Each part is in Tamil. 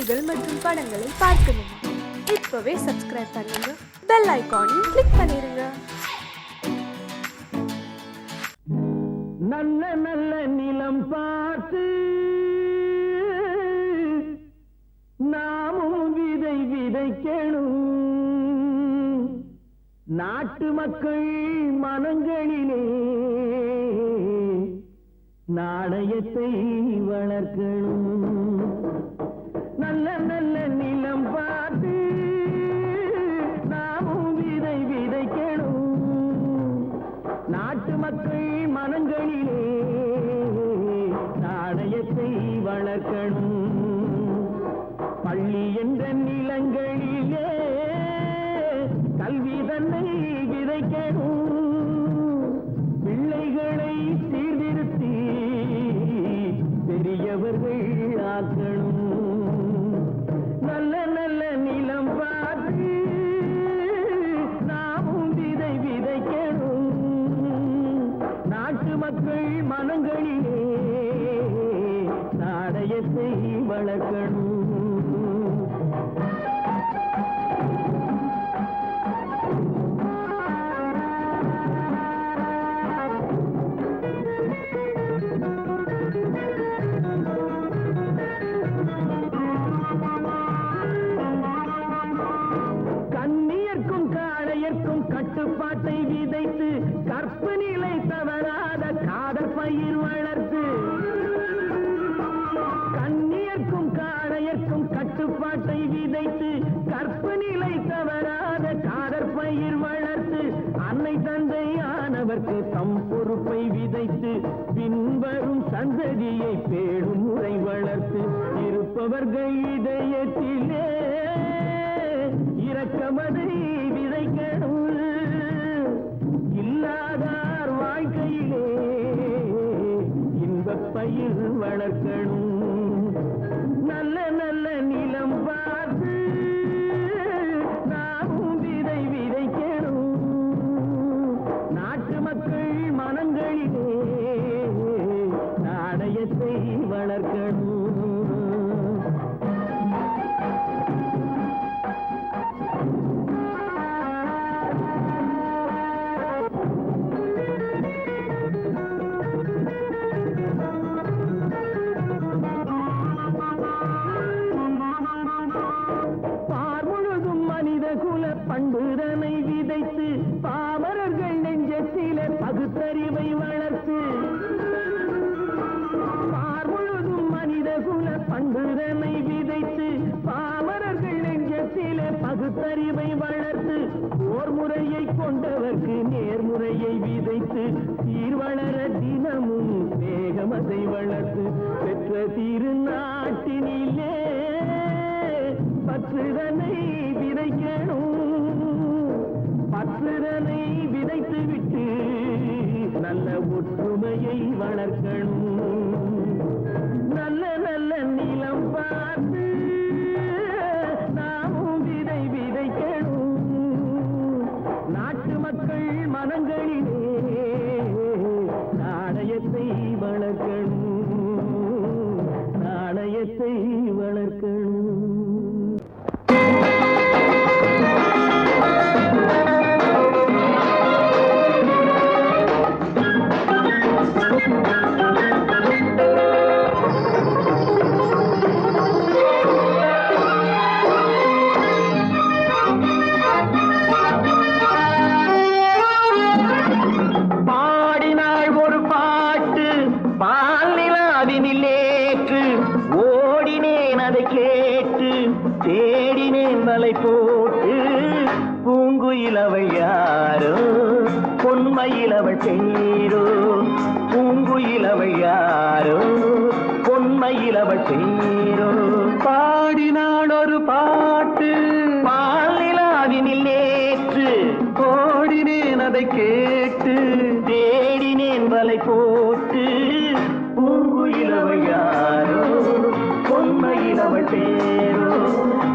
செய்திகள் மற்றும் படங்களை பார்க்கணுமா? இப்பவே சப்ஸ்கிரைப் பண்ணுங்க, பெல் ஐகானையும் கிளிக் பண்ணிருங்க. நல்ல நல்ல நிலம் பார்த்து நாமும் விதை விதைக்கணும். நாட்டு மக்கள் மனங்களிலே நாணயத்தை வளர்க்கணும். நல்ல நல்ல நிலம் பார்த்து நாமும் விதை விதைக்கணும். நாட்டு மக்கள் மனங்களிலே நாணயத்தை வளர்க்கணும். பள்ளி என்ற நிலங்களிலே கல்வி தன்னை விதைக்கணும். பிள்ளைகளை சீர்திருத்தி பெரியவர்கள் ஆக்கணும். நல்ல நல்ல நிலம் பார்த்து நாமும் விதை விதைக்கணும். நாட்டு மக்கள் மனங்களிலே நாணயத்தை வளர்க்கணும். கட்டுப்பாட்டை விதைத்து கற்பு நிலை தவறாத காதல் பயிர் வளர்த்து, கண்ணியர்க்கும் காளையர்க்கும் கட்டுப்பாட்டை விதைத்து கற்பு நிலை தவறாத காதல் பயிர் வளர்த்து, அன்னை தந்தை ஆனவர்க்கு தம் பொறுப்பை விதைத்து பின்வரும் சந்ததியை பேடும் முறை வளர்த்து, இருப்பவர்கள் இதயத்திலே இரக்கமதை விதைக்கணும். இல்லாதார் வாழ்க்கையிலே இன்பப் பயிர் வளர்க்கணும். நல்ல நல்ல நிலம் பார்த்து நாமும் விதை விதைக்கணும். நாட்டு மக்கள் மனங்களிலே நாணயத்தை வளர்க்கணும். பண்புதனை விதைத்து பாமரர்கள் நெஞ்சத்திலே பகுத்தறிவை வளர்த்து, பார்முழுதும் மனித குல பண்புதனை விதைத்து பாமரர்கள் நெஞ்சத்திலே பகுத்தறிவை வளர்த்து, போர் முறையை கொண்டவர்க்கு நேர்முறையை விதைத்து சீர்வளர தினமும் வேகமதை வளர்த்து, பெற்ற திருநாட்டினிலே பற்றுதனை விதைக்கணும். பற்றுதனை விதைத்து விட்டு நல்ல ஒற்றுமையை வளர்க்கணும். நல்ல நல்ல நிலம் பார்த்து நாமும் விதை விதைக்கணும். நாட்டு மக்கள் மனங்களிலே நாணயத்தை வளர்க்கணும். நாணயத்தை வளர்க்கணும். போட்டு பூங்குயிலவள் யாரோ பொன்மையிலவள் பேரோ, பூங்குயிலவள் யாரோ பொன்மையிலவள் பேரோ, பாடினாள் ஒரு பாட்டு பாலிலாவினில் நேற்று, ஓடினேன் அதை கேட்டு தேடினேன் வலை போட்டு, பூங்குயிலவள் யாரோ பொன்மையிலவள் பேரோ,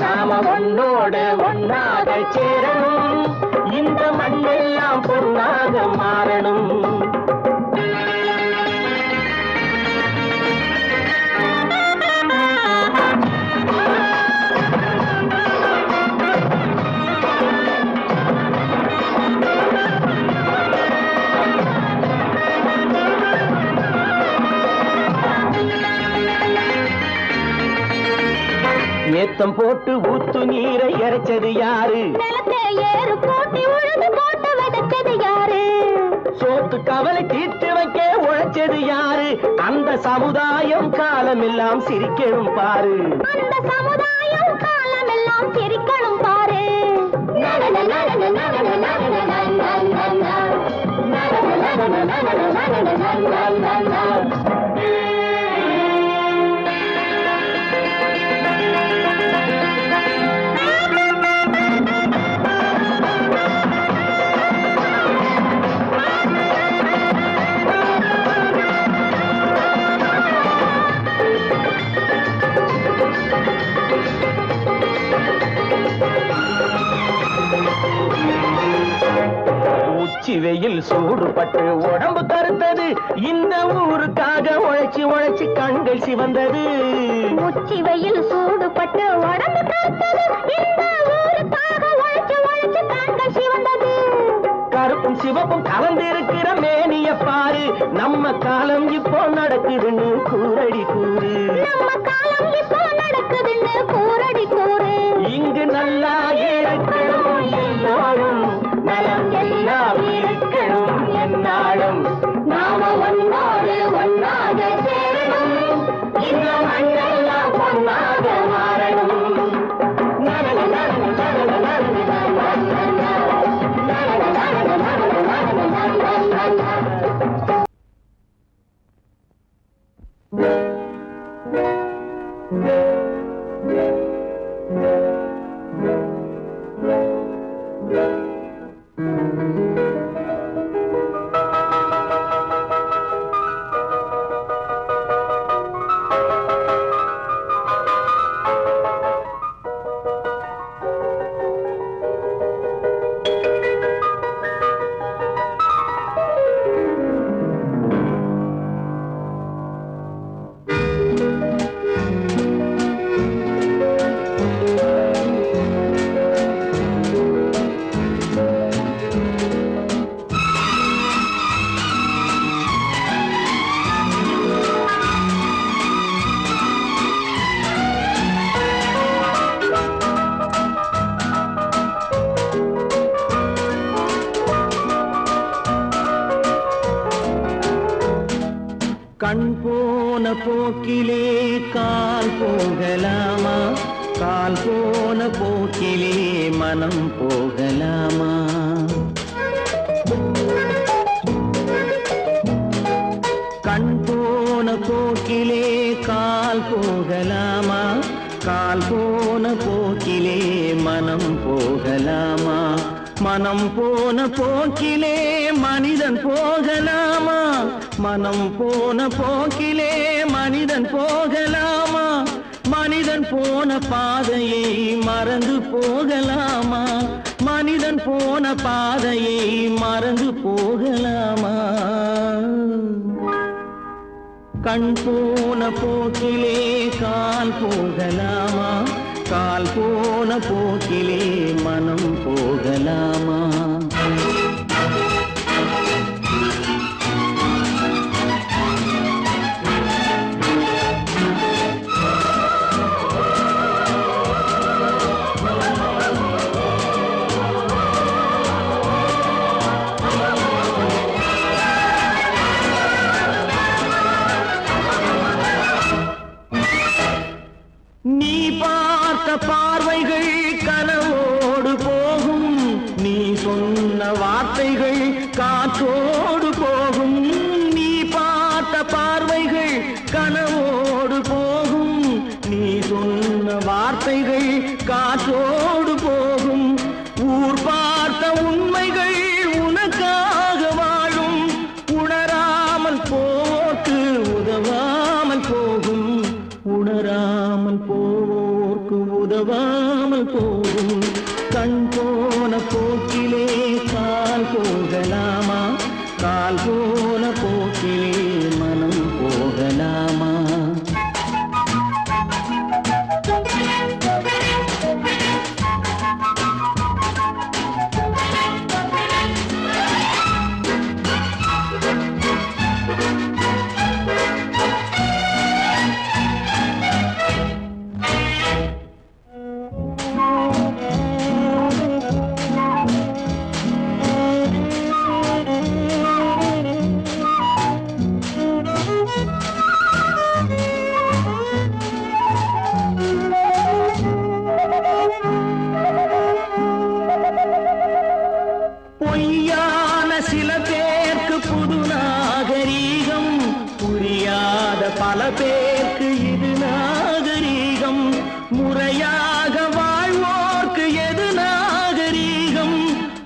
நாம ஒன்னோடு ஒன்னாக சேரணும், இந்த மண்ணெல்லாம் பொன்னாக மாறணும். ஏத்தம் போட்டு ஊத்து நீரை இறைச்சது யாரு? நிலத்தை ஏறு போட்டி உழுது போட்டு விதைச்சது யாரு? சோத்து கவலை தீர்த்து வைக்க உழைச்சது யாரு? அந்த சமுதாயம் காலமெல்லாம் சிரிக்கணும் பாரு. அந்த சமுதாயம் காலமெல்லாம் சிரிக்கணும் பாரு. உச்சி வெயில் சூடுபட்டு உடம்பு கருத்தது, இந்த ஊருக்காக உழைச்சி உழைச்சி கண்கள் சிவந்தது. உச்சி வெயில் சூடுபட்டு உடம்பு கருத்தது, இந்த ஊருக்காக உழைச்சி உழைச்சி கண்கள் சிவந்தது. கருப்பும் சிவப்பும் கலந்திருக்கிற மேனிய பாரு, நம்ம காலம் இப்போ நடக்குதுன்னு கூரடி கூறு. நம்ம காலம் இப்போ நடக்குதுன்னு கூரடி கூறு. இங்கு நல்லா இருக்கணும் எல்லாரும், நலம் எல்லாம் இருக்கணும் என்னாலும். நாம ஒன்னோடு ஒன்னாக சேரணும், இந்த மண்ணெல்லாம் பொன்னாக மாறணும். கண் போன போக்கிலே கால் போகலாமா? கால் போன போக்கிலே மனம் போகலாமா? கண் போன போக்கிலே கால் போகலாமா? கால் போன போக்கிலே மனம் போகலாமா? மனம் போன போக்கிலே மனிதன் போகலாமா? மனம் போன போக்கிலே மனிதன் போகலாமா? மனிதன் போன பாதையை மறந்து போகலாமா? மனிதன் போன பாதையை மறந்து போகலாமா? கண் போன போக்கிலே கால் போகலாமா? கால் போன போக்கிலே மனம் போகலாமா? நீ பார்த்த பார்வைகள் கனவோடு போகும், நீ சொன்ன வார்த்தைகள் காற்றோடு போகும். நீ பார்த்த பார்வைகள் கனவோடு போகும், நீ சொன்ன வார்த்தைகள் காற்றோடு போகும். ஊர் பார்த்த உண்மைகள் உனக்காக வாழும், உணராமல் போக்கு உதவாமல் போகும், உணராமல் போவோர்க்கு உதவாமல் போகும் கண் போன போக்கிலே கால் போகலாமா கால் போன போக்கிலே மனம் போகலாமா பொய்யான சில பேருக்கு புது நாகரீகம் புரியாத பல பேருக்கு இது நாகரீகம் முறையாக வாழ்வோர்க்கு எது நாகரீகம்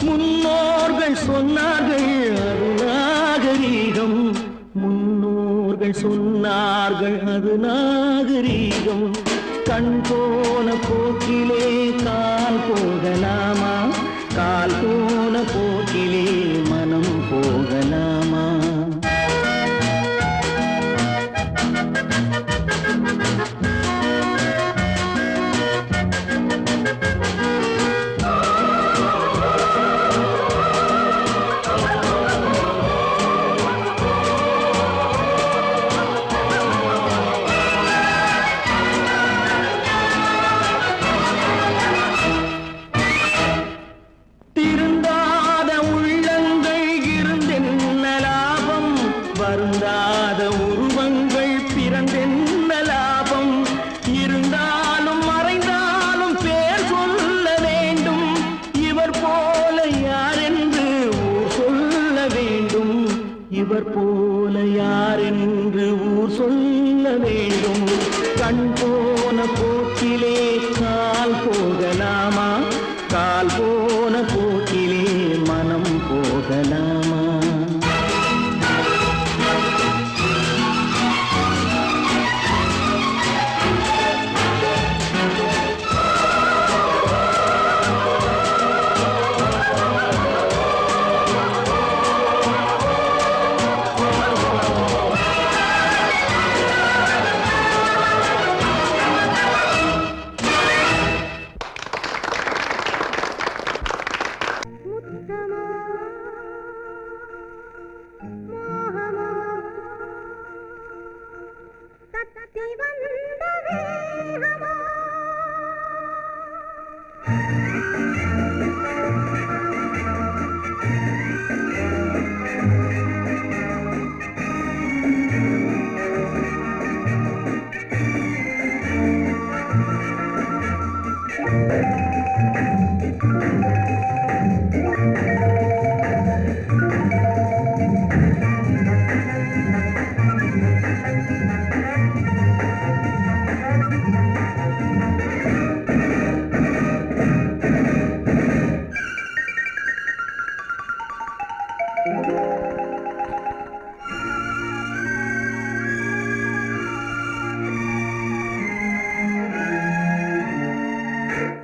முன்னோர்கள் சொன்னார்கள் அது நாகரீகம் முன்னோர்கள் சொன்னார்கள் அது நாகரீகம் கண் போன போக்கிலே கால் போகலாமா கால் போன போக்கிலே மனம் போகலாமா திருந்தாத உள்ளங்கள் இருந்தென்ன லாபம் வருந்தாத உருவங்கள் பிறந்தென்ன லாபம் இருந்தாலும் மறைந்தாலும் பேர் சொல்ல வேண்டும் இவர் போல யாரென்று ஊர் சொல்ல வேண்டும் இவர் போல யாரென்று ஊர் சொல்ல வேண்டும் கண் போன போக்கிலே கால் போகலாமா கால் போன போக்கிலே மனம் போகலாமா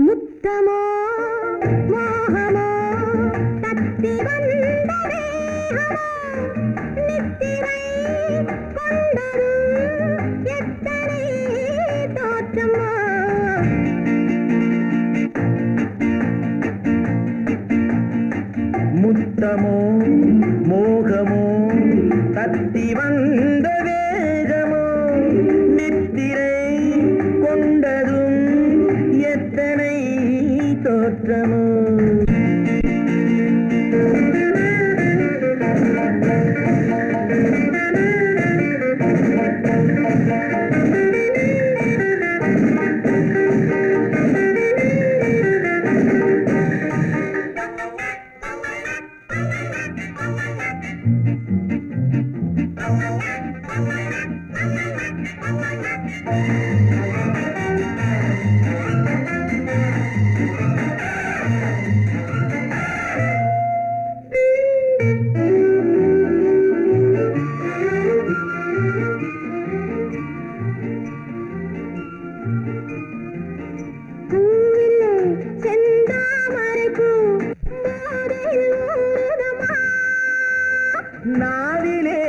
முத்தமோ மோகமோ தத்தி வந்த தேகமோ நித்திரை கொண்டரும் எத்தனை தோற்றமோ முத்தமோ மோகமோ தத்தி வந்த வேகமோ நித்திரை கொண்டதும் எத்தனை தோற்றமோ பூவிலே செந்தாமரை பூ போதையில் ஊறுதம்மா. நாவிலே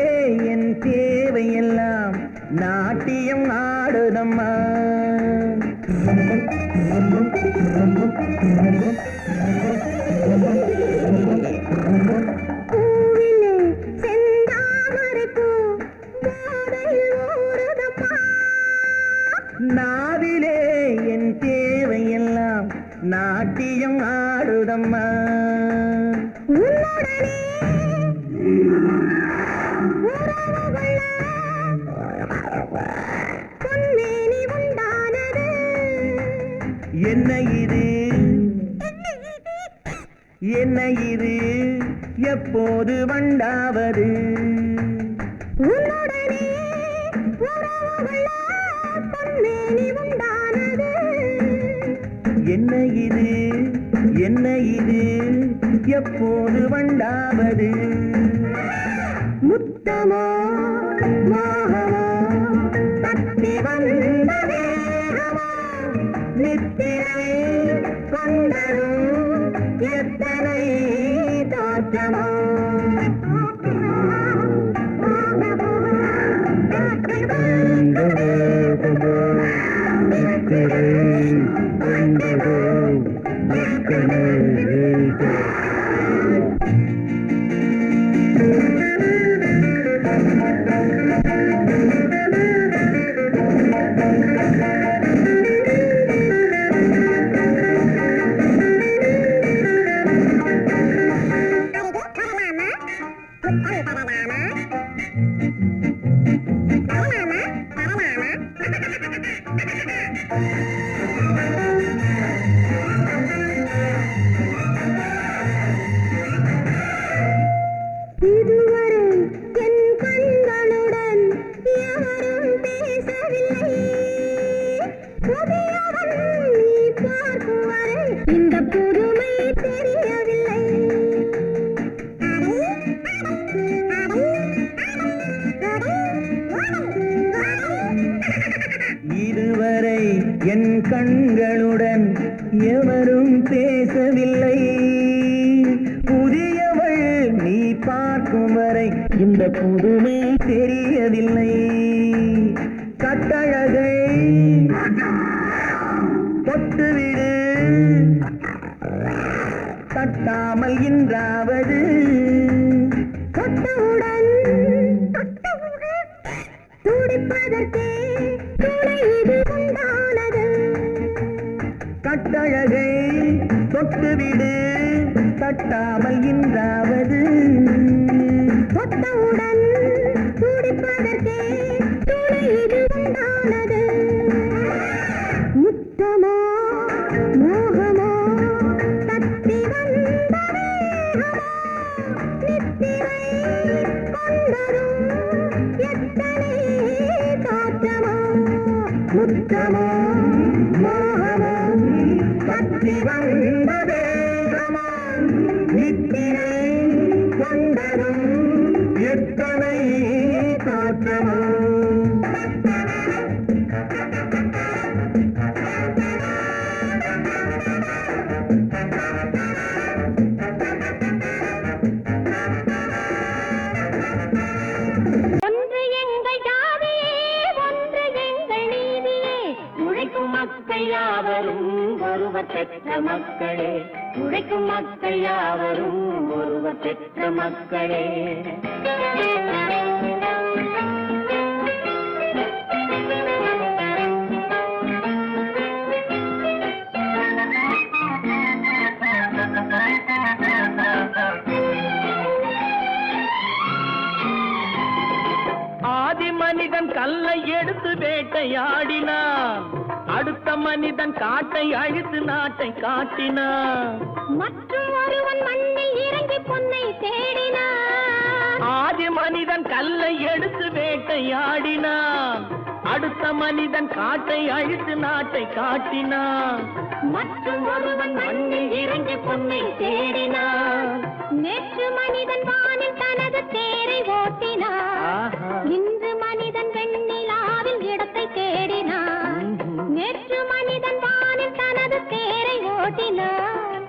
என் தேவையெல்லாம் நாட்டியம் ஆடுதம்மா. பூவிலே செந்தாமரை பூ போதையில் ஊறுதம்மா. நாவிலே என் தேவையெல்லாம் நாட்டியம் ஆடுதம்மா. உன்னுடனே உறவு கொள்ள பொன்மேனி உண்டானது. என்ன இது என்ன இது எப்போது வண்டாவது? உன்னுடனே உறவு கொள்ள பொன்மேனி உண்டானது. என்ன இது என்ன இது எப்போது வண்டாவது? முத்தமோ மோகமோ தத்தி வந்த வேகமோ நித்திரை கொண்டரும் எத்தனை தோற்றமோ? இதுவரை என் கண்களுடன் யாரும் பேசவில்லை. புதியவன் நீ பார்க்கும் வரை இந்த புதுமை தெரியவில்லை. இதுவரை என் கண்களுடன் எவரும் பேசவில்லை. புதியவள் நீ பார்க்கும் வரை இந்த புதுமை தெரியவில்லை. கட்டழகை தொட்டுவிடு தட்டாமல் இன்றாவது. தொட்டவுடன் துடிப்பதற்கே துணை இது உண்டானது. கட்டழகை தொட்டுவிடு தட்டாமல் இன்றாவது. தொட்டவுடன் துடிப்பதற்கே துணை இது உண்டானது. முத்தமோ மோகமோ தத்தி வந்த வேகமோ நித்திரை கொண்டரும் எத்தனை தோற்றமோ. முத்தமோ மோகமோ தத்தி வந்த வேகமோ நித்திரை கொண்டரும் எத்தனை தோற்றமோ? ஒன்று எங்கள் ஜாதியே ஒன்று எங்கள் நீதியே. உழைக்கும் மக்கள் யாவரும் ஒருவர் பெற்ற மக்களே. உழைக்கும் மக்கள் யாவரும் ஒருவர் பெற்ற மக்களே. ஆதி மனிதன் கல்லை எடுத்து வேட்டையாடினான். அடுத்த மனிதன் காட்டை அழித்து நாட்டை காட்டினான். மற்றும் ஒருவன் மண்ணில் இறங்கி பொன்னை தேடினான். ஆதி மனிதன் கல்லை எடுத்து வேட்டையாடினான். அடுத்த மனிதன் காட்டை அழித்து நாட்டை காட்டினான். மற்றும் ஒருவன் மண்ணில் இறங்கி பொன்னை தேடினான். நேற்று மனிதன் வானில் தனது தேரை ஓட்டினான். இன்று மனிதன் வெண்ணிலாவில் இடத்தை தேடினான். நேற்று மனிதன் வானில் தனது தேரை ஓட்டினான்,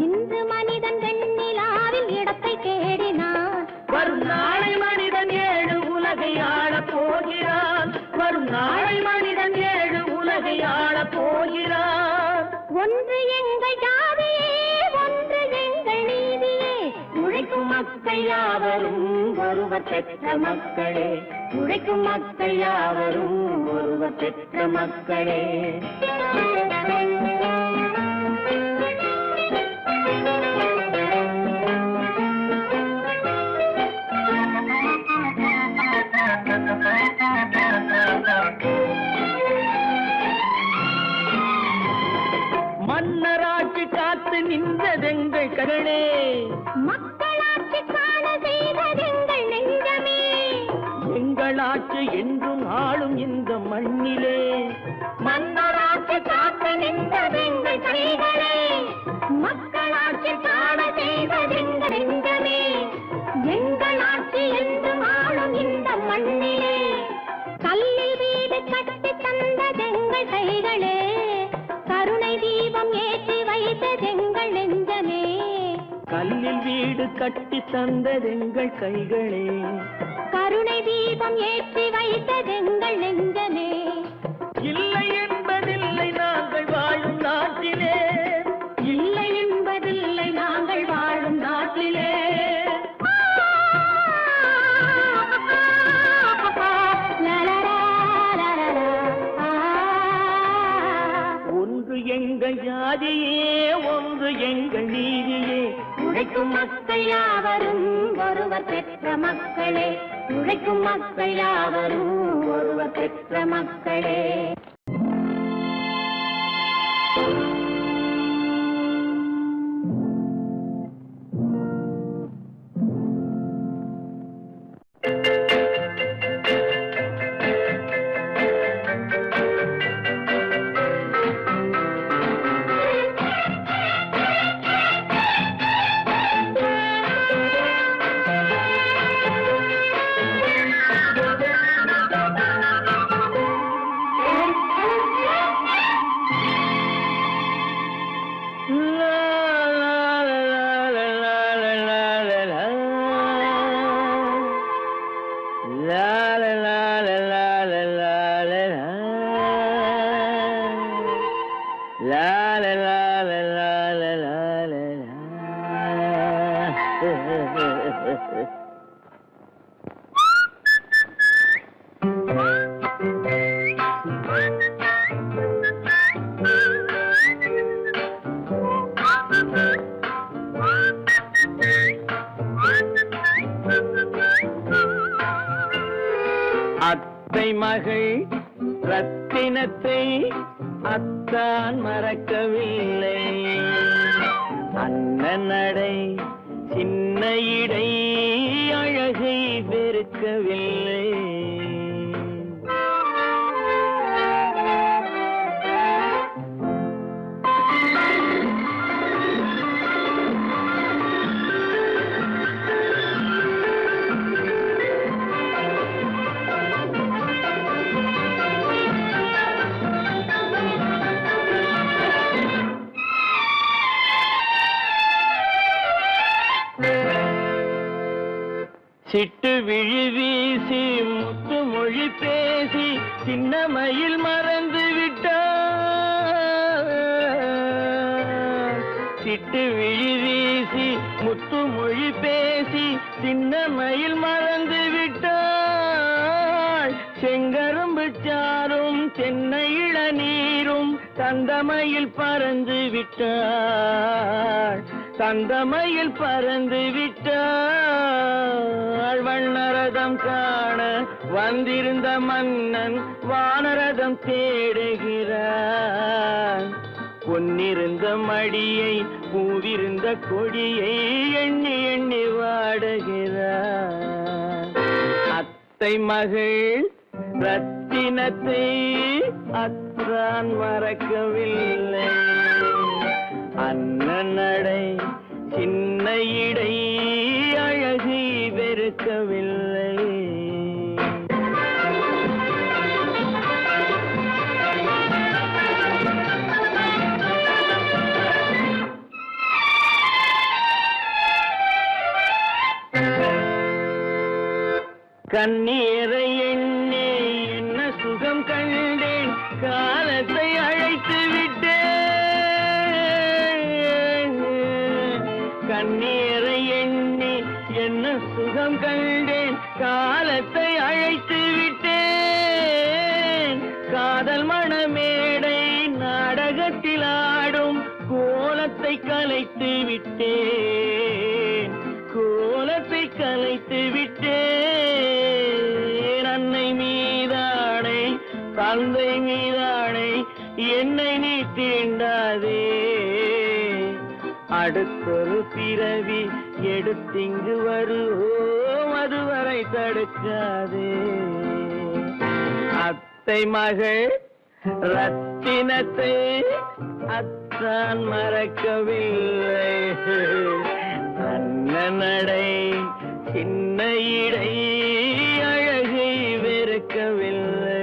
இன்று மனிதன் வெண்ணிலாவில் இடத்தை தேடினான். வரும் நாளை மனிதன் 7 உலகை ஆளப் போகிறான். வரும் நாளை மனிதன் 7 உலகை ஆளப் போகிறான். ஒன்று எங்கள் ஜாதியே, ஒன்று எங்கள் நீதியே. உழைக்கும் மக்கள் யாவரும் ஒருவர் பெற்ற மக்களே. உழைக்கும் மக்கள் யாவரும் ஒருவர் பெற்ற மக்களே. மன்னராட்சி காத்து நின்றதெங்கள் கரணே, மக்களாட்சி காண செய்ததெங்கள் நெஞ்சமே. எங்களாட்சி என்றும் ஆளும் இந்த மண்ணிலே. மன்னராட்சி காத்து நின்றதெங்கள் கைகளே, மக்களாட்சி காண செய்ததெங்கள் நெஞ்சமே. எங்களாட்சி என்றும் ஆளும் இந்த மண்ணிலே. கல்லில் வீடு கட்டி தந்ததெங்கள் கைகளே, கருணை தீபம் ஏற்றி வைத்ததெங்கள் நெஞ்சமே. கல்லில் வீடு கட்டி தந்ததெங்கள் கைகளே, கருணை தீபம் ஏற்றி வைத்ததெங்கள் நெஞ்சமே. இல்லை என்பதில்லை நாங்கள் வாழும் நாட்டிலே. இல்லை என்பதில்லை நாங்கள் வாழும் நாட்டிலே. ஒன்று எங்கள் ஜாதியே, ஒன்று எங்கள் நீதியே. உழைக்கும் மக்கள் யாவரும் ஒருவர் பெற்ற மக்களே. உழைக்கும் மக்கள் யாவரும் ஒருவர் பெற்ற மக்களே. அத்தை மகள் ரத்தினத்தை அத்தான் மறக்கவில்லை. அண்ணன் நடை சின்ன இடை அழகை வெறுக்கவில்லை. சிட்டு விழி வீசி முத்து மொழி பேசி சின்ன மயில் மறந்து விட்டார். சிட்டு விழி வீசி முத்து மொழி பேசி சின்ன மயில் மறந்து விட்டாள். செங்கரும்பு சாரும் தென்னை இளநீரும் தந்தமயில் பறந்து விட்டாள். தந்தமயில் பறந்து விட்டாள். வண்ணரதம் காண வந்திருந்த மன்னன் வானரதம் தேடுகிறார். பொன்னிருந்த மடியை பூவிருந்த கொடியை எண்ணி எண்ணி வாடுகிறார். அத்தை மகள் ரத்தினத்தை அத்தான் மறக்கவில்லை. அண்ணன் நடை சின்ன இடை அழகை வெறுக்கவில்லை. கண்ணீரை எண்ணே என்ன சுகம் கண்டேன், காலத்தை அழைத்து விட்டேன். கண்ணீரை எண்ணே என்ன சுகம் கண்டேன், காலத்தை அழைத்து விட்டேன். காதல் மணமேடை நாடகத்தில் ஆடும் கோலத்தை கலைத்து விட்டேன், கோலத்தை கலைத்து விட்டேன். அன்னை மீதானை தந்தை மீதானை என்னை நீ தீண்டாதே, அடுத்தொரு பிறவி எடுத்திங்கு வருவோம், அதுவரை தடுக்காதே. அத்தை மகள் ரத்தினத்தை அத்தான் மறக்கவில்லை, நடை சின்ன இடை அழகை வெறுக்கவில்லை.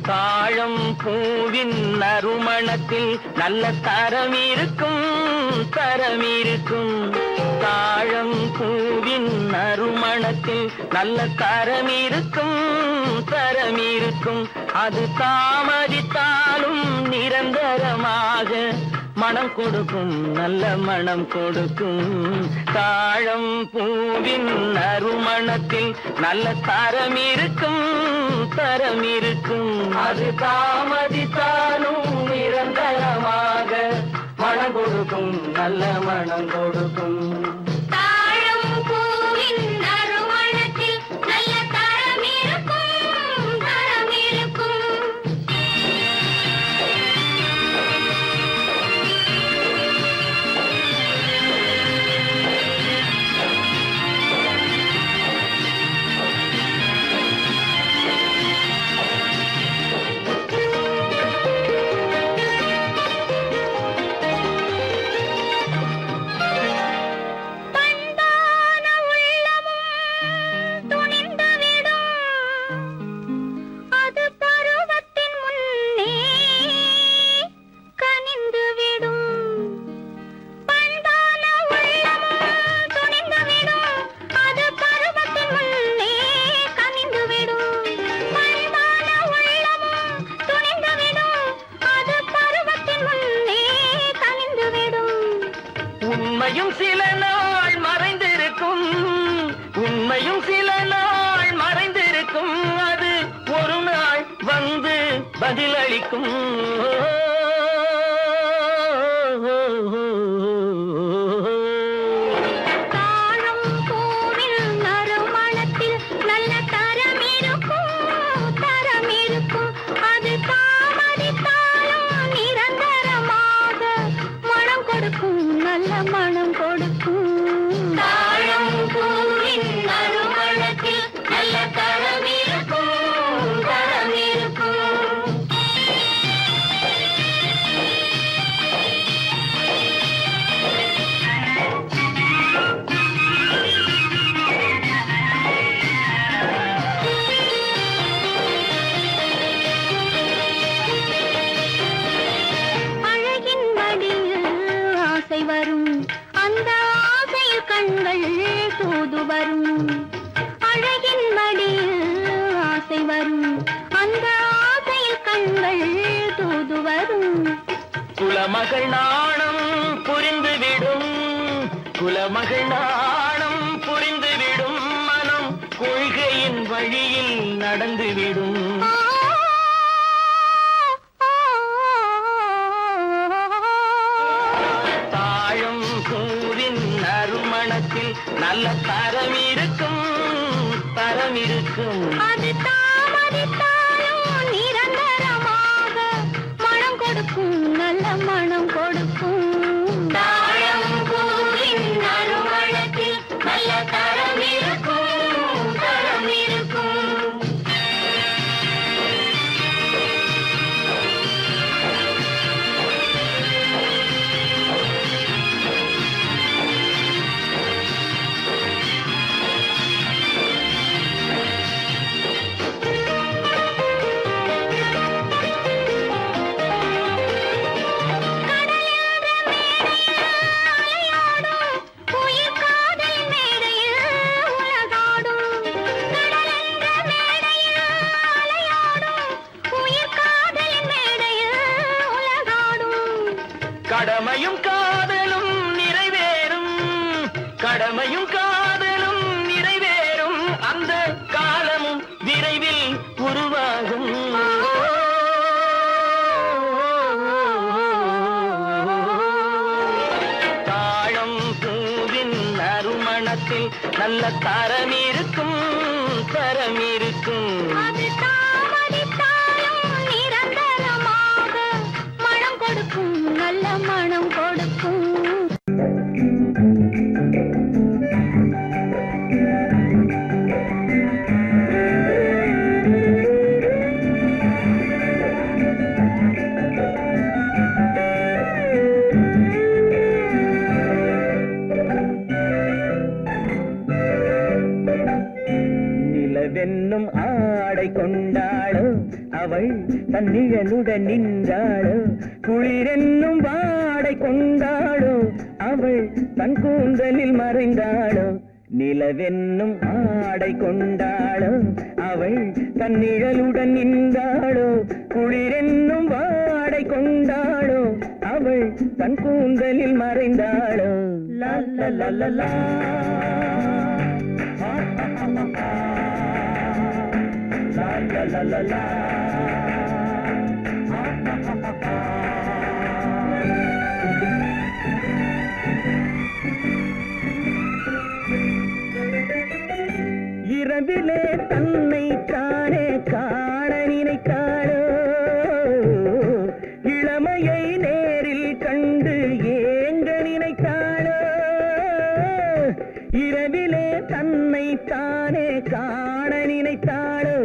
தாழம் பூவின் நறுமணத்தில் நல்ல தரம் இருக்கும், தரம் இருக்கும். தாழம் பூவின் நறுமணத்தில் நல்ல தரம் இருக்கும், தரம் இருக்கும். அது தாமதித்தாலும் நிரந்தரமாக மனம் கொடுக்கும், நல்ல மனம் கொடுக்கும். தாழம் பூவின் நறுமணத்தில் நல்ல தரம் இருக்கும், தரம் இருக்கும். அது தாமதித்தாலும் நிரந்தரமாக மனம் கொடுக்கும், நல்ல மனம் கொடுக்கும். உண்மையும் சில நாள் மறைந்திருக்கும், உண்மையும் சில நாள் மறைந்திருக்கும். அது ஒரு நாள் வந்து பதிலளிக்கும். மனம் கொடுக்கும். தாழம் பூவின் நறுமணத்தில் நல்ல தரம் இருக்கும், தரம் இருக்கும். அழகின் மடியில் ஆசை வரும், அந்த ஆசையில் கண்கள் தூது வரும். அழகின் மடியில் ஆசை வரும், அந்த ஆசையில் கண்கள் தூது வரும். குலமகள் நாணம் புரிந்துவிடும், குலமகள் நாணம் புரிந்துவிடும். மனம் கொள்கையின் வழியில் நடந்துவிடும். தாழம் பூவின் தாமதித்தாலும் நிரந்தரமாக மனம் கொடுக்கும் நல்ல மனம் கொடுக்கும் தாழம் பூவின் நறுமணத்தில் நல்ல தரம் இருக்கும் தரம் இருக்கும் கடமையும் காதலும் நிறைவேறும் கடமையும் காதலும் நிறைவேறும் அந்த காலமும் விரைவில் உருவாகும் தாழம் பூவின் நறுமணத்தில் நல்ல தரம் இருக்கும் தரம் இருக்கும் அது தாமதித்தாலும் நிரந்தரமாக மனம் கொடுக்கும் நல்ல மனம் கொடுக்கும் நிலவென்னும் ஆடை கொண்டாளோ அவள் தன்னிழலுடன் நின்றாளோ குளிரென்னும் வாடை கொண்டாளோ அவள் தன் கூந்தலில் மறைந்தாளோ நிலவென்னும் ஆடை கொண்டாளோ அவள் தன்னிழலுடன் நின்றாளோ குளிரென்னும் வாடை கொண்டாளோ அவள் தன் கூந்தலில் மறைந்தாளோ லா லா லா லா லா la la la la இரவிலே தன்னை தானே காண நினைத்தாளோ இளமையை நேரில் கண்டு ஏங்க நினைத்தாளோ இரவிலே தன்னை தானே காண நினைத்தாளோ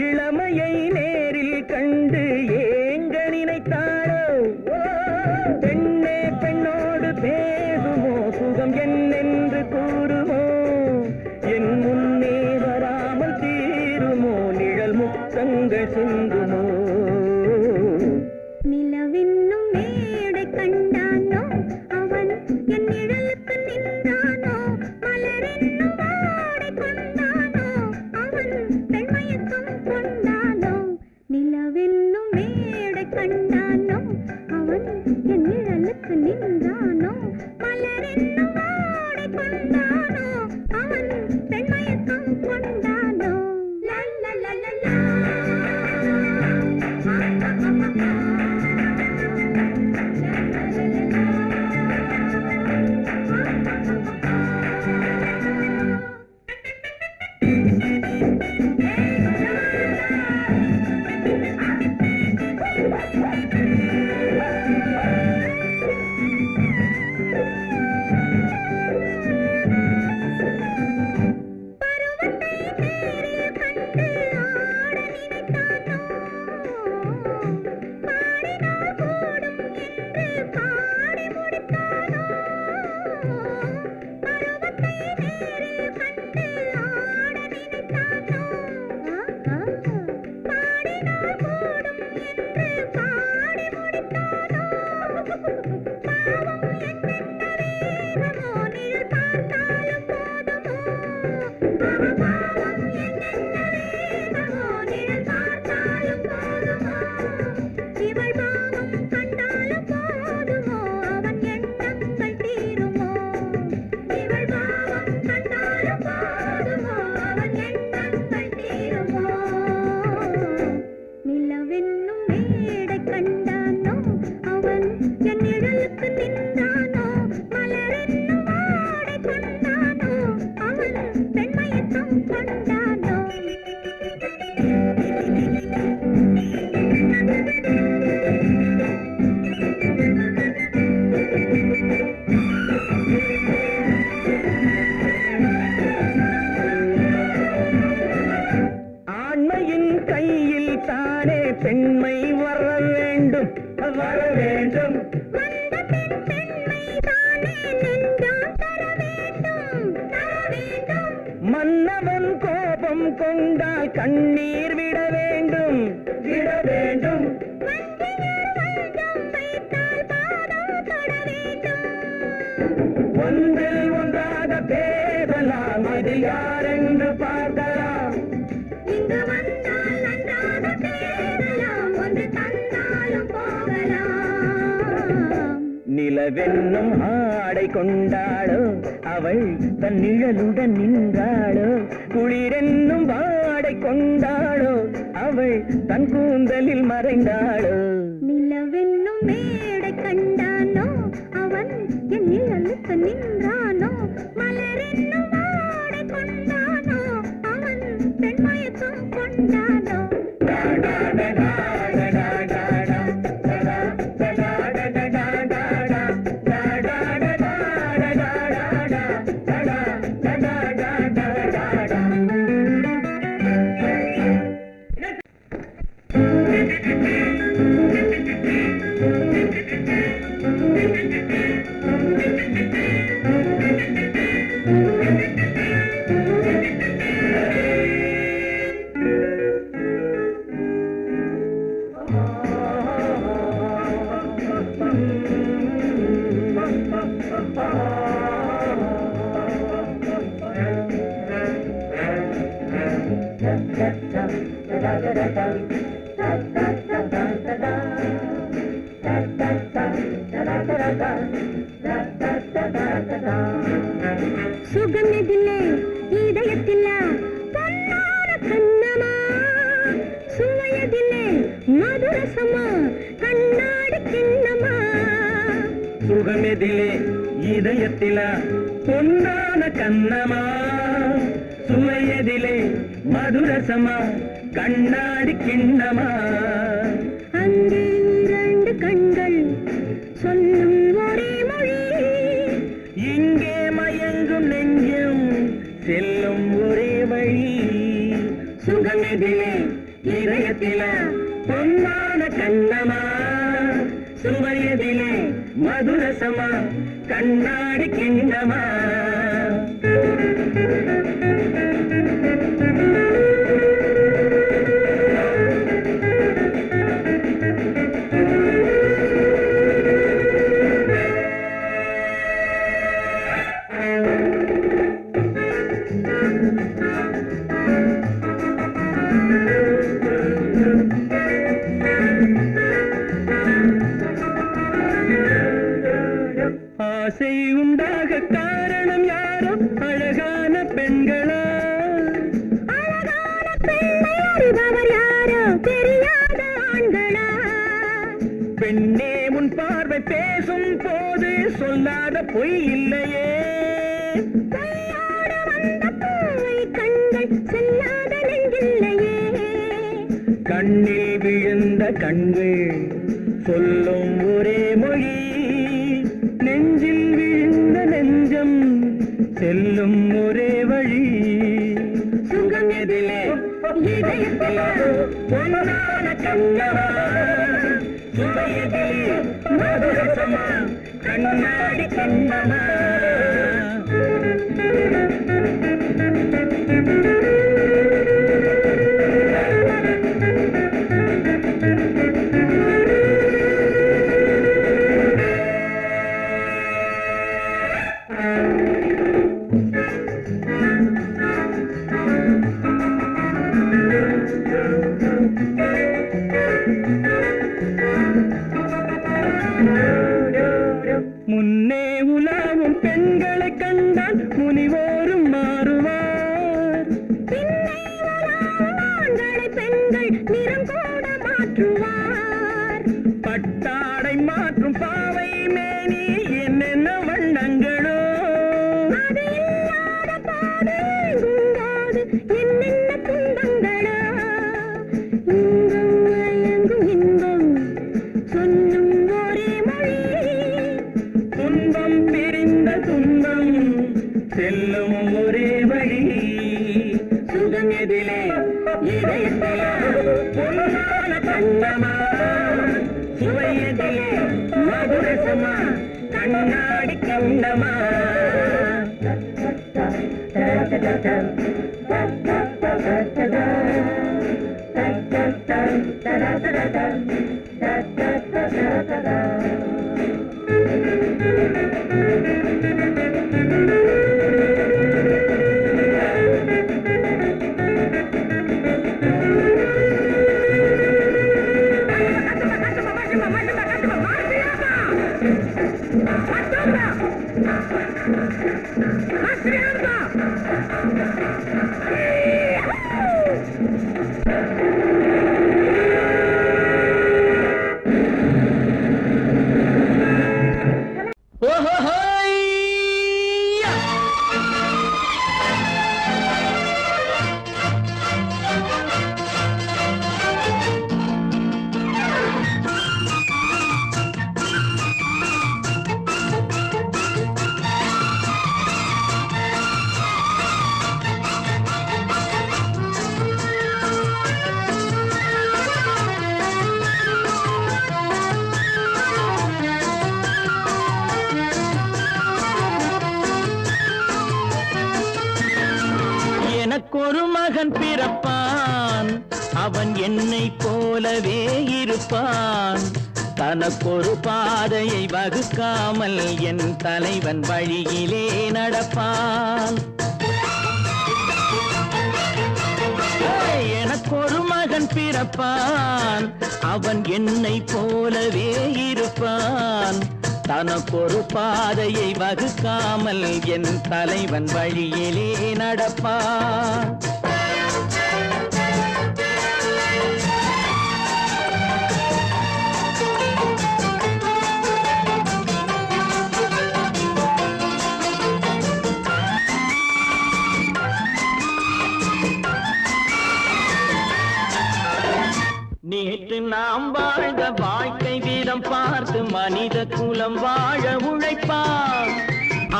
இளமையை நேரில் கண்டு ஏங்க நினைத்தாளோ பெண்ணே பெண்ணோடு பேசுமோ சுகம் என்னென்று கூறுமோ என் முன்னே வராமல் தீருமோ நிழல் முத்தங்கள் சிந்துமோ நிலவென்னும் மேடை கண்டானோ அவன் என் நிழலுக்கு நின்றானோ மலரென்னும் வாடை கொண்டானோ அவன் பெண்மயக்கம் கொண்டானோ நிலவென்னும் மேடை கண்டானோ அவன் என் நிழலுக்கு நின்றானோ மலரென்னும் வாடை கொண்டானோ அவன் பெண்மயக்கம் கொண்டானோ லா லா லா லா லா Hey! தானே பெண்மை வர வேண்டும் வர வேண்டும். மன்னவன் கோபம் கொண்டால் கண்ணீர் விட வேண்டும் விட வேண்டும். ஒன்றில் ஒன்றாக பேசலாம், அது யாரென்று பார்க்கலாம். இங்கு வந்தால் நன்றாக பேசலாம், ஒன்று தந்தாலும் போகலாம். நிலவென்னும் ஆடை கொண்டாளோ அவள் தன் நிழலுடன் நின்றாளோ, குளிரென்னும் வாடை கொண்டாளோ அவள் தன் கூந்தலில் மறைந்தாளோ. நிலவென்னும் மேடை கண்டானோ அவன் என் நிழலுக்கு நின்றானோ, மலரென்னும் வாடை கொண்டானோ அவன் பெண்மயக்கம் கொண்டானோ. சுகமெதிலே இதயத்தில பொன்னான கண்ணமா, சுவையதிலே மதுரசமா கண்ணாடி கிண்ணமா. சுகமெதிலே இதயத்தில பொன்னான கண்ணமா, சுவையதிலே மதுரசமா கண்ணாடி கிண்ணமா. அங்கே இரண்டு கண்கள் சொல்லும் ஒரே மொழி, இங்கே மயங்கும் நெஞ்சம் செல்லும் ஒரே வழி. சுகமெதிலே இதயத்தில பொன்னான கண்ணமா, சுவையதிலே மதுரசமா கண்ணாடி கிண்ணமா. ஆசை உண்டாக காரணம் யாரோ அழகான பெண்களா, அழகான பெண்ணை அறிபவர் யாரோ தெரியாத ஆண்களா. பெண்ணே உன் பார்வை பேசும் போது சொல்லாத பொய் இல்லையே, பொய்யோடு வந்த பூவை கண்கள் செல்லாத நெஞ்சில்லையே. கண்ணில் விழுந்த கண்கள் சொல்லும் ஒரே மொழி, நெஞ்சில் விழுந்த நெஞ்சம் செல்லும் ஒரே வழி. சுகம் எதிலே இதயத்தில பொன்னான கண்ணமா, சுவையதிலே மதுரசமா கண்ணாடி கண்ணமா. முன்னே உலாவும் பெண்களை கண்டால் முனிவோரும் மாறுவார், பின்னை உலாவும் ஆண்களை பெண்கள் நிறம் கூட மாற்றுவார். பட்டாடை மாற்றும் பாவை மேனி என்னென்ன வண்ணங்களோ, அது இல்லாத போது எங்கும்போது என்னென்ன துன்பங்களோ. இன்பம் மயங்கும் இன்பம் சொல்லும் ஒரே மொழி, துன்பம் பிரிந்த துன்பம் செல்லும் ஒரே வழி. சுகம் எதிலே இதயத்திலே இதயத்திலே பொன்னான தங்கமா சுவையதிலே மதுரசமா கண்ணாடி கண்டமா எனக்கொரு மகன் பிறப்பான் அவன் என்னை போலவே இருப்பான் தனக்கொரு பாதையை வகுக்காமல் என் தலைவன் வழியிலே நடப்பான் எனக்கொரு மகன் பிறப்பான் அவன் என்னை போலவே இருப்பான் தனக்கொரு பாதையை வகுக்காமல் என் தலைவன் வழியிலே நடப்பான் நேற்று நாம் வாழ்ந்த வாழ்க்கை வீதம் பார்த்து மனித குலம் வாழ உழைப்பார்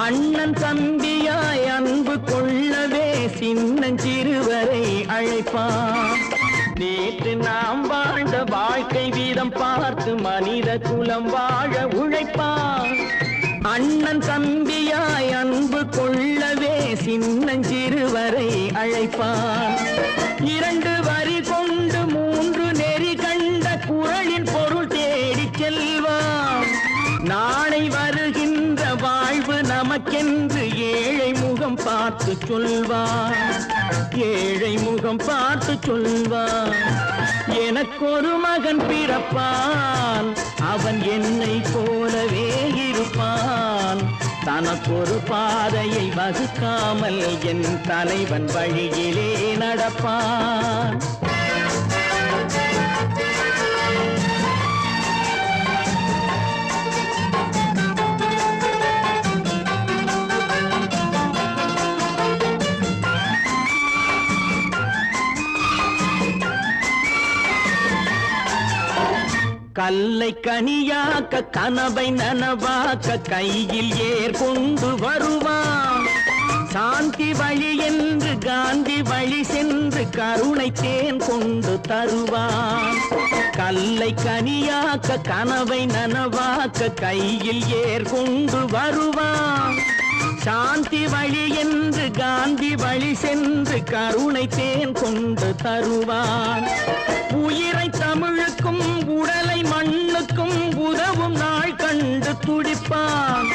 அண்ணன் தம்பியாய் அன்பு கொள்ளவே சின்னஞ்சிறுவரை அழைப்பார் நேற்று நாம் வாழ்ந்த வாழ்க்கை வீதம் பார்த்து மனித குலம் வாழ உழைப்பார் அண்ணன் தம்பியாய் அன்பு கொள்ளவே சின்னஞ்சிறுவரை அழைப்பார் இரண்டு வரி கொண்டு மூன்று நெறி கண்ட குறளின் பொருள் தேடிச் செல்வான் நாளை வருகின்ற வாழ்வு நமக்கென்று ஏழை முகம் பார்த்து சொல்வான் ஏழை முகம் பார்த்து சொல்வான் எனக்கொரு மகன் பிறப்பான் அவன் என்னை போலவே இருப்பான் தனக்கொரு பாதையை வகுக்காமல் என் தலைவன் வழியிலே நடப்பான் கல்லை கனியாக்க கனவை நனவாக்க கையில் ஏற்கொண்டு வருவான் சாந்தி வழி என்று காந்தி வழி சென்று கருணை தேன் கொண்டு தருவான் கல்லை கனியாக்க கனவை நனவாக்க கையில் ஏற்கொண்டு வருவான் சாந்தி வழி என்று காந்தி வழி சென்று கருணை தேன் கொண்டு தருவான் உயிரை தமிழுக்கும் உடலை மண்ணுக்கும் உதவும் நாள் கண்டு துடிப்பான்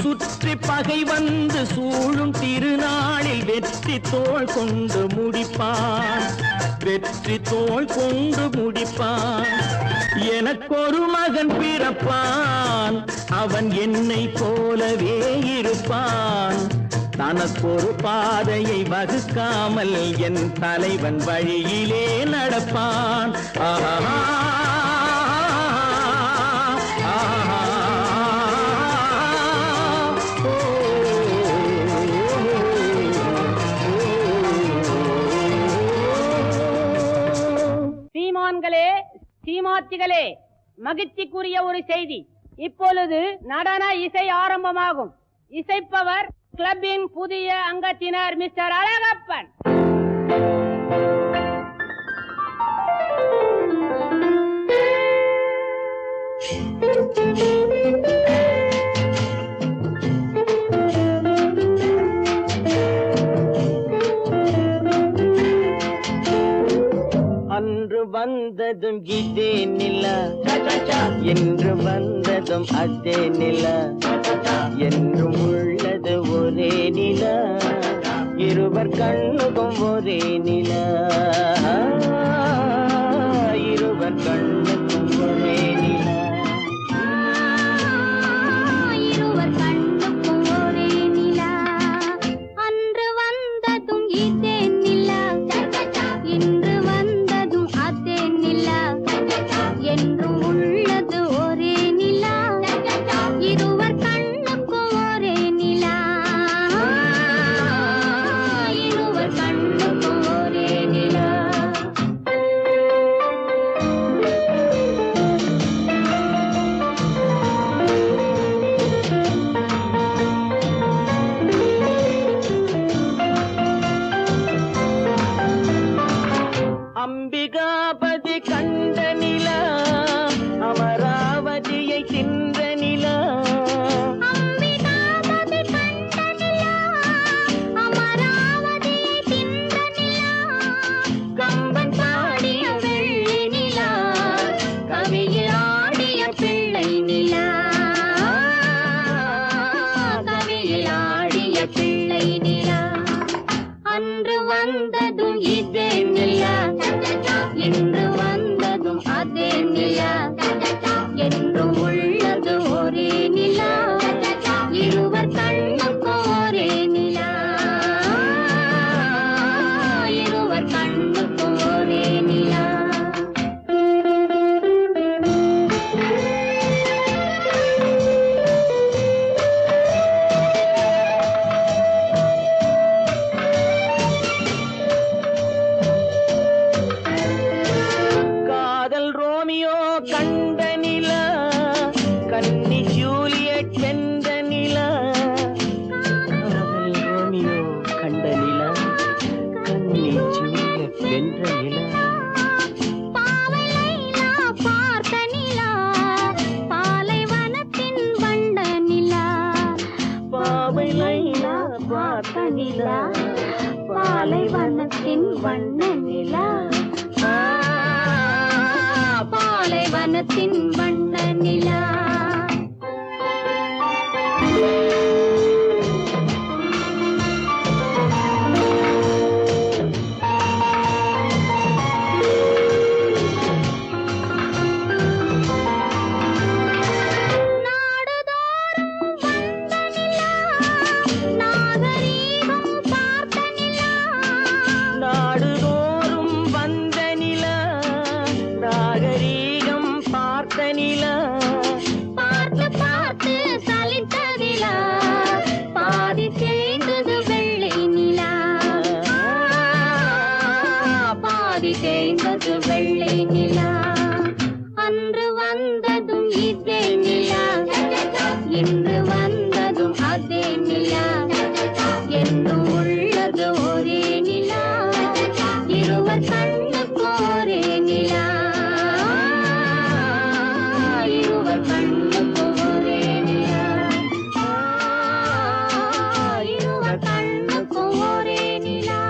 சுற்றி பகை வந்து சூழும் திருநாளில் வெற்றி தோள் கொண்டு முடிப்பான் வெற்றி தோள் கொண்டு முடிப்பான் எனக்கொரு மகன் பிறப்பான் அவன் என்னை போலவே இருப்பான் தனக்கொரு பாதையை வகுக்காமல் என் தலைவன் வழியிலே நடப்பான் ஆஹா சீமான்களே சீமாத்திகளே மகிழ்ச்சிக்குரிய ஒரு செய்தி. இப்பொழுது நடன இசை ஆரம்பமாகும். இசைப்பவர் கிளப்பின் புதிய அங்கத்தினர் மிஸ்டர் அழகப்பன். வந்ததும் இதே நிலா என்று வந்ததும் அதே நிலா என்றும் உள்ளது ஒரே நிலா இருவர் கண்ணுக்கும் ஒரே நிலா இருவர் கண்ணுக்கும் ஒரே நிலா இருவர் கண்ணுக்கும் ஒரே நிலா அன்று வந்ததும் இதே நிலா இன்று வந்ததும் அதே நிலா என்றும் உள்ளது ஒரே நிலா இருவர் கண்ணுக்கும் ஒரே நிலா இருவர் கண்ணுக்கும் ஒரே நிலா அம்பிகாபதி கண்ட நிலா அமராவதியை தின்ற நிலா அம்பிகாபதி கண்ட நிலா அமராவதியை தின்ற நிலா கம்பன் பாடிய வெள்ளி நிலா கவியில் ஆடிய பிள்ளை நிலா கவியில் ஆடிய பிள்ளை நிலா அன்று வந்ததும் இதே நிலா இன்று வந்ததும் அதே நிலா என்றும் உள்ளது ஒரே நிலா இருவர் கண்ணுக்கும் ஒரே நிலா இருவர் கண்ணுக்கும் ஒரே நிலா காதல் ரோமியோ கண்ட நிலா கன்னி ஜூலியட் வென்ற நிலா காதல் ரோமியோ கண்ட நிலா கன்னி ஜூலியட் வென்ற நிலா பாவை லைலா பார்த்த நிலா பாலைவனத்தின் வண்ட நிலா பாவை லைலா பார்த்த நிலா பாலைவனத்தின் வண்ண நிலா பாலைவனத்தின் வண்ண நிலா நாடுதோறும் வந்த நிலா நாகரீகம் பார்த்த நிலா நாடுதோறும் வந்த நிலா நாகரீகம் பார்த்த நிலா பார்த்து பார்த்து சலித்ததிலா பாதி தேய்ந்தது வெள்ளை நிலா பாதி தேய்ந்தது வெள்ளை நிலா அன்று வந்ததும் இதே நிலா இன்று வந்ததும் அதே நிலா என்றும் உள்ளது ஒரே நிலா இருவர் கண்ணுக்கும் ஒரே நிலா இருவர் கண்ணுக்கும் ஒரே நிலா இருவர் கண்ணுக்கும் ஒரே நிலா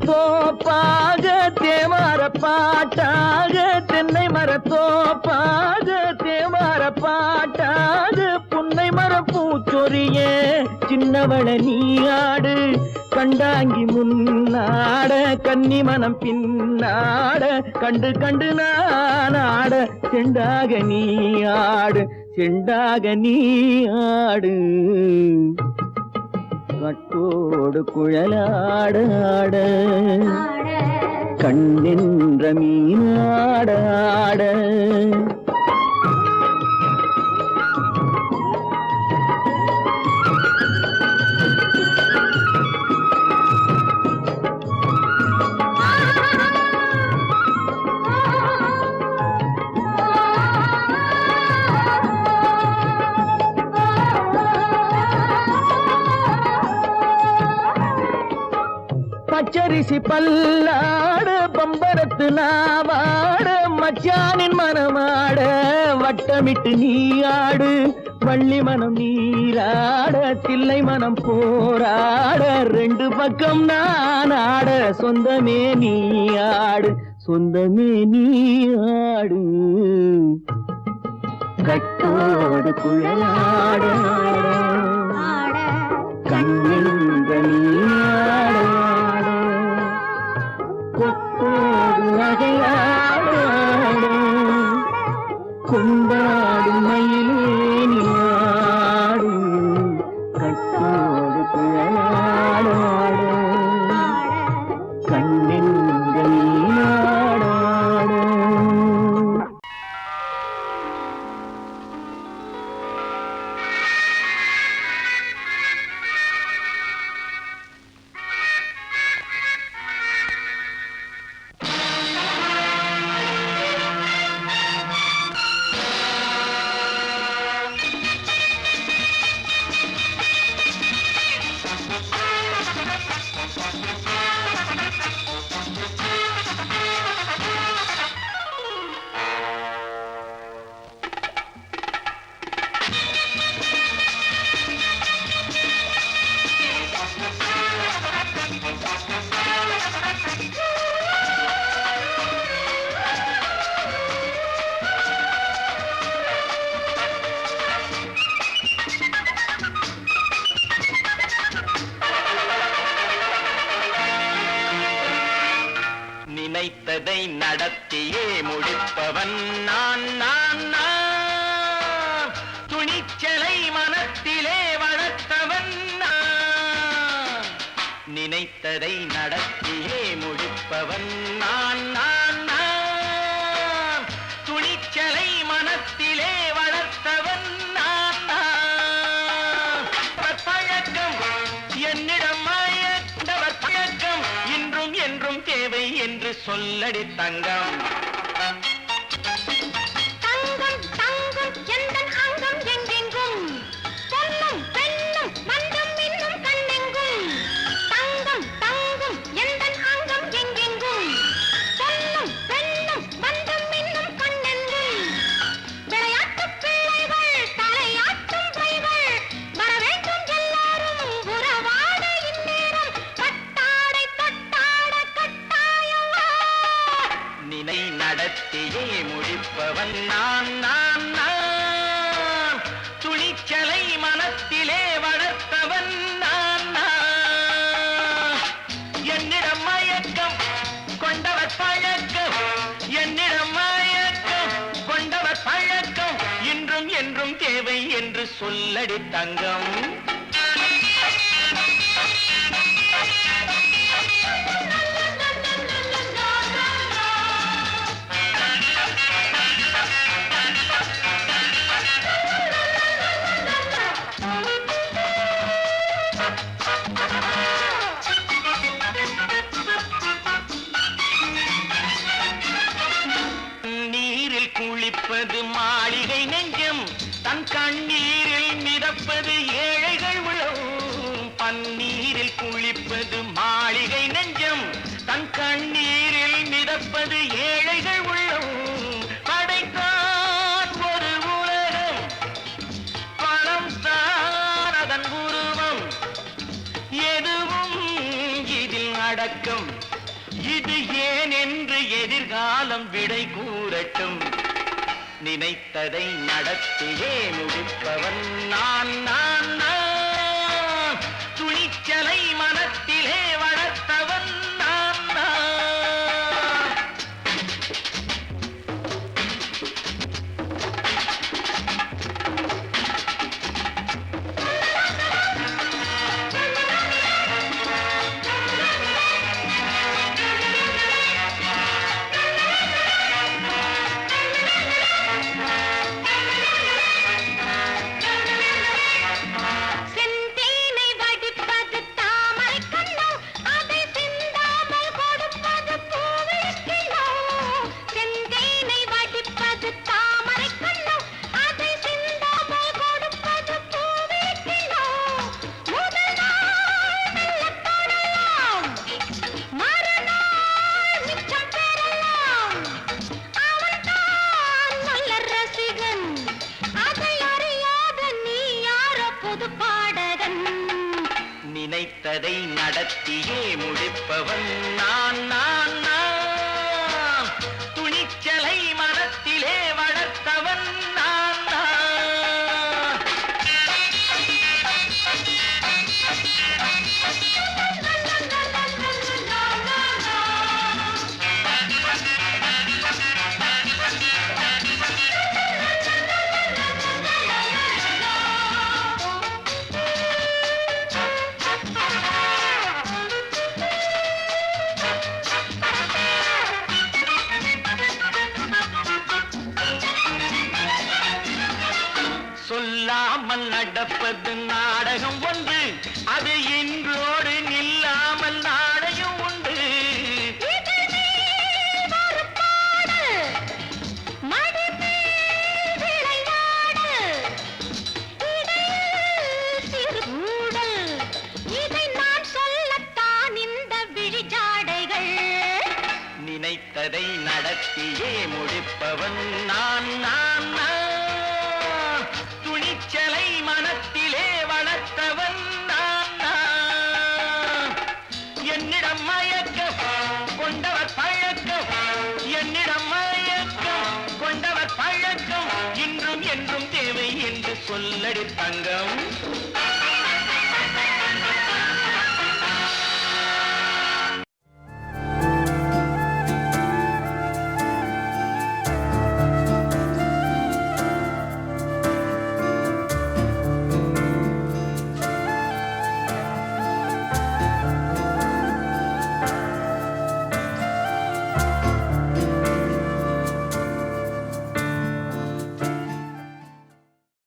மரத்தோப்பாக தேவார பாட்டாக தென்னை மரத்தோப்பாக தேவார பாட்டாக புன்னை மரப்பூச்சொரிய சின்னவள நீயாடு கண்டாங்கி முன்னாட கன்னி மனம் பின்னாட கண்டு கண்டு நானாட செண்டாக நீயாடு செண்டாக நீயாடு கட்டோடு குழலாடாட கண்ணென்ற மீனாடாட பச்சரிசி பல்லாட பம்பரத்து நாவாட மச்சானின் மனமாட வட்டமிட்டு நீயாடு வள்ளி மனம் நீராட தில்லை மனம் போராட ரெண்டு பக்கம் நானாட சொந்தமே நீயாடு சொந்தமே நீயாடு கட்டோடு குழலாட கண்ணென்ற நீயாட கொத்தோடு நகையாட கொண்டாடு மயிலேனியாடு கட்டோடு குழலாட கண்ணென்ற நீயாட நினைத்ததை நடத்தியே முடிப்பவன் நான் நான் நான் துணிச்சலை மனத்திலே வளர்த்தவன் நான் நினைத்ததை நடத்தியே முடிப்பவன் நான் நான் நான் துணிச்சலை மனத்திலே வளர்த்தவன் நான் நான் பழக்கம் என்னிடம் மாயவர் பழக்கம் இன்றும் என்றும் தேவை என்று சொல்லடி தங்கம் தங்கம் தங்கம் எந்தன் அங்கம் எங்கெங்கும் பொன்னும் பெண்ணும் மன்றம் இன்னும் கண்ணெங்கும் தங்கம் தங்கம் எந்தன் அங்கம் எங்கெங்கும் பொன்னும் பெண்ணும் மன்றம் இன்னும் கண்ணெங்கும் விளையாட்டு பிள்ளைகள் தலையாட்டும் பைகள் வர வேண்டும் எல்லாரும் உறவாட இந்நேரம் கட்டாடை தொட்டாட கட்டாயவா நினை நடத்தியே முடிப்பவன் நான் நான் நான் துணிச்சலை மனத்திலே வளர்த்தவன் நான் நான் என்னிடம் மயக்கம் கொண்டவர் பழக்கம் என்னிடம் மயக்கம் கொண்டவர் பழக்கம் இன்றும் என்றும் தேவை என்று சொல்லடி தங்கம் நீரில் குளிப்பது மாளிகை நெஞ்சம் தன் கண்ணீரில் மிதப்பது ஏழைகள் உளவும் பன்னீரில் குளிப்பது மாளிகை நெஞ்சம் தன் கண்ணீரில் மிதப்பது ஏழைகள் உள்ளவும் படைத்தான் ஒரு உலகம் பணம் தான் அதன் உருவம் எதுவும் இதில் அடக்கம் இது ஏன் என்று எதிர்காலம் விடை கூறட்டும். நினைத்ததை நடத்தியே முடிப்பவன் நான் நான் நான். துணிச்சலை மனத்திலே வளர்த்தவன் நான் நான். செந்தேனை வடிப்பது தாமரை கண்ணோ, அதை சிந்தாமல் கொடுப்பது பூவிளக்கிலோ. செந்தேனை வடிப்பது தாமரை கண்ணோ, அதை சிந்தாமல் கொடுப்பது பூவிளக்கிலோ. முதல் நாள் மெல்லத் தொடலாம், மறுநாள் மிச்சம் பெறலாம். அவன்தான் நல்ல ரசிகன், அதை அறியாத நீ யாரோ புது பாடகன். நினைத்ததை நடத்தியே முடிப்பவன் நான் நான் நான். துணிச்சலை மனத்திலே வளர்த்தவன் நான் நான். சொல்லாமல் நடப்பது நாடகம் ஒன்று, அது இன்றோடு நில்லாமல் நாளையும் உண்டு. இதழ் மேல் ஒரு பாடு, மடி மேல் விளையாடு, இடையில் சிறு ஊடல், இதை நான் சொல்லத்தான் இந்த விழிஜாடைகள். நினைத்ததை நடத்தியே முடிப்பவன் நான் நான் நான். துணிச்சலை மனத்திலே வளர்த்தவன் நான் நான். என்னிடம் மயக்கம் கொண்டவர் பழக்கம், என்னிடம் மயக்கம் கொண்டவர் பழக்கம், இன்றும் என்றும் தேவை என்று சொல்லடி தங்கம்.